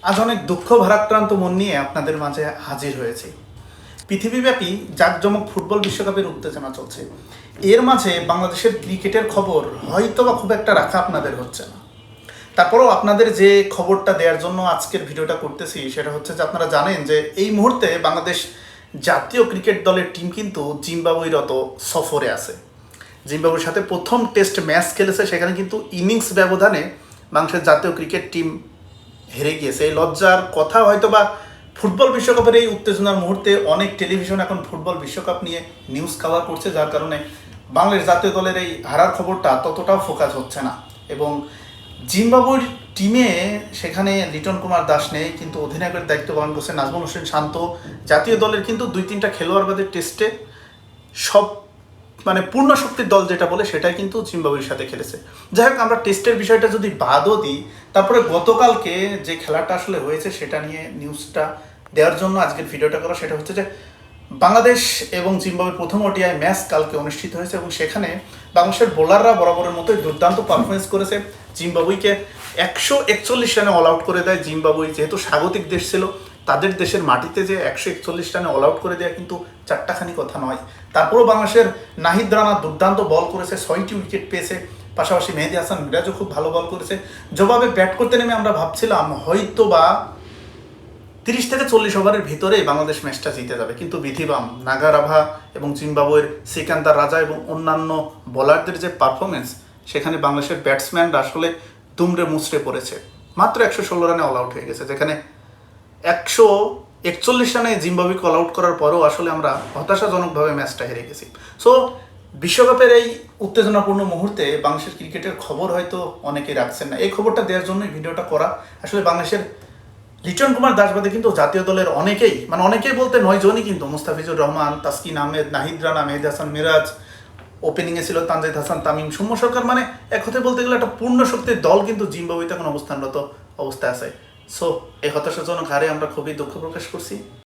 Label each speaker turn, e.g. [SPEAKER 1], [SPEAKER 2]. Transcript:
[SPEAKER 1] আজ অনেক দুঃখ ভারাক্রান্ত মন নিয়ে আপনাদের মাঝে হাজির হয়েছি। পৃথিবীব্যাপী জাঁকজমক ফুটবল বিশ্বকাপের উত্তেজনা চলছে। এর মাঝে বাংলাদেশের ক্রিকেটের খবর হয়তো বা খুব একটা রাখা আপনাদের হচ্ছে না। তারপরেও আপনাদের যে খবরটা দেওয়ার জন্য আজকের ভিডিওটা করতেছি সেটা হচ্ছে যে আপনারা জানেন যে এই মুহূর্তে বাংলাদেশ জাতীয় ক্রিকেট দলের টিম কিন্তু জিম্বাবুয়েরত সফরে আছে। জিম্বাবুয়ের সাথে প্রথম টেস্ট ম্যাচ খেলেছে, সেখানে কিন্তু ইনিংস ব্যবধানে বাংলাদেশের জাতীয় ক্রিকেট টিম হেরে গিয়েছে। এই লজ্জার কথা হয়তো বা ফুটবল বিশ্বকাপের এই উত্তেজনার মুহূর্তে অনেক টেলিভিশন এখন ফুটবল বিশ্বকাপ নিয়ে নিউজ কভার করছে, যার কারণে বাংলাদেশ জাতীয় দলের এই হারার খবরটা ততটাও ফোকাস হচ্ছে না। এবং জিম্বাবুয়ের টিমে সেখানে লিটন কুমার দাস নেই, কিন্তু অধিনায়কের দায়িত্ব পালন করছে নাজমুল হোসেন শান্ত। জাতীয় দলের কিন্তু 2-3টা খেলোয়াড় বাদে টেস্টে সব পূর্ণ শক্তির দল যেটা বলে সেটাই কিন্তু জিম্বাবুয়ের সাথে খেলেছে। যাই হোক, আমরা টেস্টের বিষয়টা যদি বাদও দিই, তারপরে গতকালকে যে খেলাটা আসলে হয়েছে সেটা নিয়ে নিউজটা দেওয়ার জন্য আজকের ভিডিওটা করা, সেটা হচ্ছে যে বাংলাদেশ এবং জিম্বাবুয়ের প্রথম ওডিআই ম্যাচ কালকে অনুষ্ঠিত হয়েছে এবং সেখানে বাংলাদেশের বোলাররা বরাবরের মতোই দুর্দান্ত পারফরমেন্স করেছে। জিম্বাবুয়েকে 141 রানে অল আউট করে দেয়। জিম্বাবুয়ে যেহেতু স্বাগতিক দেশ ছিল, তাদের দেশের মাটিতে যে 141 রানে অল আউট করে দেওয়া কিন্তু চারটাখানি কথা নয়। তারপরেও বাংলাদেশের নাহিদ রানা দুর্দান্ত বল করেছে, 6টি উইকেট পেয়েছে। পাশাপাশি মেহেদী হাসান মিরাজও খুব ভালো বল করেছে। জবাবে ব্যাট করতে নেমে আমরা ভাবছিলাম হয়তো বা 30 থেকে 40 ওভারের ভিতরেই বাংলাদেশ ম্যাচটা জিতে যাবে, কিন্তু বিধিবাম নাগা রাভা এবং জিম্বাবুয়ের সিকান্দার রাজা এবং অন্যান্য বোলারদের যে পারফরমেন্স, সেখানে বাংলাদেশের ব্যাটসম্যানরা আসলে দুমড়ে মুচড়ে পড়েছে। মাত্র 116 রানে অল আউট হয়ে গেছে, যেখানে 141 রানে জিম্বাবুয়েকে অল আউট করার পরেও আসলে আমরা হতাশাজনকভাবে ম্যাচটা হেরে গেছি। সো বিশ্বকাপের এই উত্তেজনাপূর্ণ মুহূর্তে বাংলাদেশের ক্রিকেটের খবর হয়তো অনেকেই রাখছেন না। এই খবরটা দেওয়ার জন্যই ভিডিওটা করা। আসলে বাংলাদেশের লিটন কুমার দাস বাদে কিন্তু জাতীয় দলের অনেকেই বলতে 9 জনই কিন্তু মুস্তাফিজুর রহমান, তাসকিন আহমেদ, নাহিদ রানা, মেহেদী হাসান মিরাজ, ওপেনিংয়ে ছিল তানজিদ হাসান তামিম, সৌম্য সরকার, এক কথায় বলতে গেলে একটা পূর্ণ শক্তির দল কিন্তু জিম্বাবুয়েতে এখন অবস্থানরত অবস্থায় আছে। সো এই হতাশাজনক হারে আমরা খুবই দুঃখ প্রকাশ করছি।